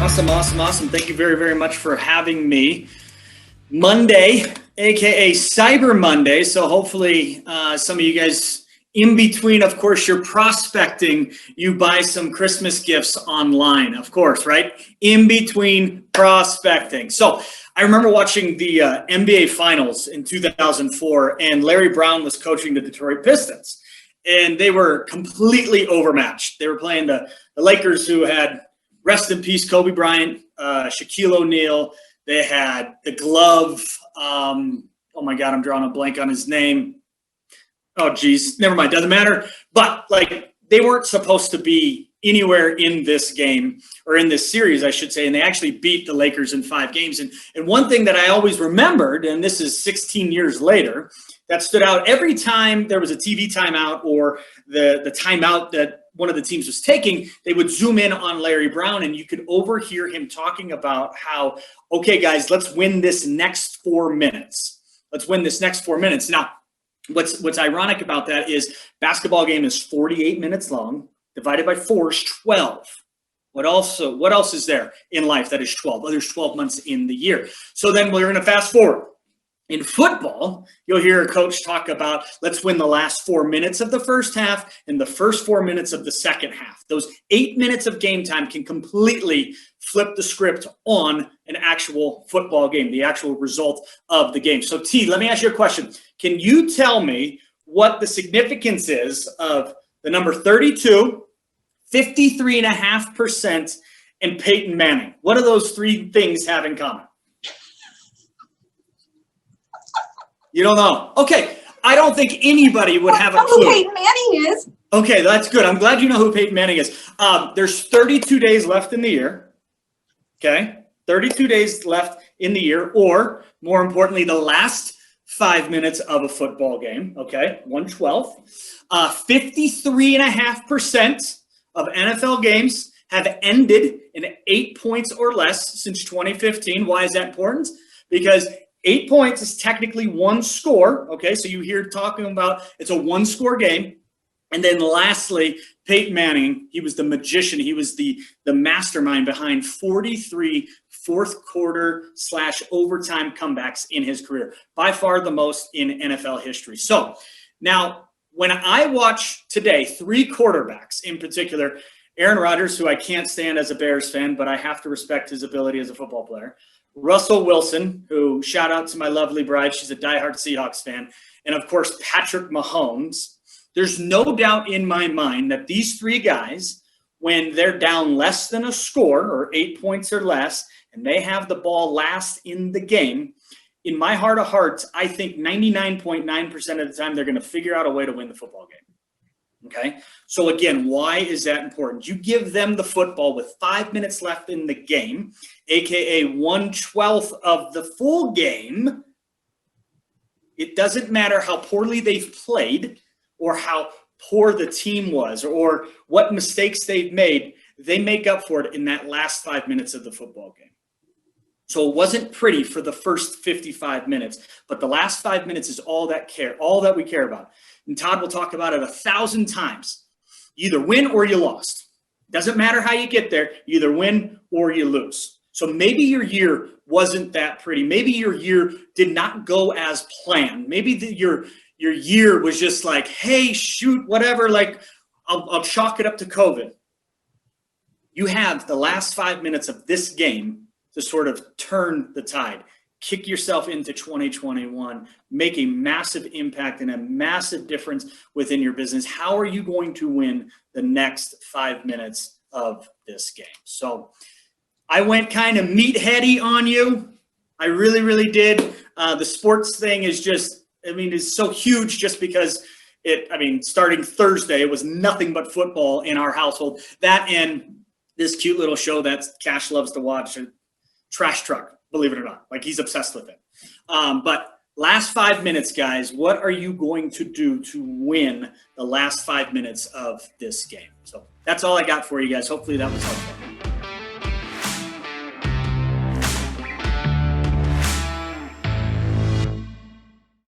Awesome. Thank you very, very much for having me. Monday, aka Cyber Monday. So hopefully some of you guys in between, of course, you're prospecting, you buy some Christmas gifts online, of course, right? In between prospecting. So I remember watching the NBA Finals in 2004, and Larry Brown was coaching the Detroit Pistons, and they were completely overmatched. They were playing the Lakers, who had, rest in peace, Kobe Bryant, Shaquille O'Neal. They had the glove. Oh my God, I'm drawing a blank on his name. Oh geez, never mind, doesn't matter. But like, they weren't supposed to be anywhere in this game, or in this series, I should say, and they actually beat the Lakers in 5 games. And one thing that I always remembered, and this is 16 years later, that stood out every time there was a TV timeout or the timeout that one of the teams was taking, they would zoom in on Larry Brown, and you could overhear him talking about how, okay, guys, let's win this next 4 minutes. Let's win this next 4 minutes. Now, what's ironic about that is basketball game is 48 minutes long, divided by 4 is 12. What else is there in life that is 12? Well, there's 12 months in the year. So then we're going to fast forward. In football, you'll hear a coach talk about, let's win the last 4 minutes of the first half and the first 4 minutes of the second half. Those 8 minutes of game time can completely flip the script on an actual football game, the actual result of the game. So T, let me ask you a question. Can you tell me what the significance is of the number 32, 53.5%, and Peyton Manning? What do those 3 things have in common? You don't know. Okay. I don't think anybody would have a clue. Who Peyton Manning is. Okay, that's good. I'm glad you know who Peyton Manning is. There's 32 days left in the year. Okay. 32 days left in the year, or more importantly, the last 5 minutes of a football game. Okay. 1/12. 53.5% of NFL games have ended in 8 points or less since 2015. Why is that important? Because 8 points is technically 1 score. Okay, so you hear talking about it's a 1-score game. And then lastly, Peyton Manning, he was the magician. He was the mastermind behind 43 fourth quarter / overtime comebacks in his career. By far the most in NFL history. So now when I watch today 3 quarterbacks in particular, Aaron Rodgers, who I can't stand as a Bears fan, but I have to respect his ability as a football player. Russell Wilson, who, shout out to my lovely bride, she's a diehard Seahawks fan, and of course, Patrick Mahomes. There's no doubt in my mind that these 3 guys, when they're down less than a score or 8 points or less, and they have the ball last in the game, in my heart of hearts, I think 99.9% of the time they're going to figure out a way to win the football game. Okay, so again, why is that important? You give them the football with 5 minutes left in the game, aka 1/12 of the full game. It doesn't matter how poorly they've played or how poor the team was or what mistakes they've made. They make up for it in that last 5 minutes of the football game. So it wasn't pretty for the first 55 minutes, but the last 5 minutes is all that we care about. And Todd will talk about it 1,000 times. You either win or you lost. Doesn't matter how you get there. You either win or you lose. So maybe your year wasn't that pretty. Maybe your year did not go as planned. Maybe your year was just like, hey, shoot, whatever. Like, I'll chalk it up to COVID. You have the last 5 minutes of this game to sort of turn the tide. Kick yourself into 2021, make a massive impact and a massive difference within your business. How are you going to win the next 5 minutes of this game? So I went kind of meatheady on you. I really, really did. The sports thing is just, it's so huge just because starting Thursday, it was nothing but football in our household. That and this cute little show that Cash loves to watch, Trash Truck. Believe it or not, like he's obsessed with it. But last 5 minutes, guys, what are you going to do to win the last 5 minutes of this game? So that's all I got for you guys. Hopefully that was helpful.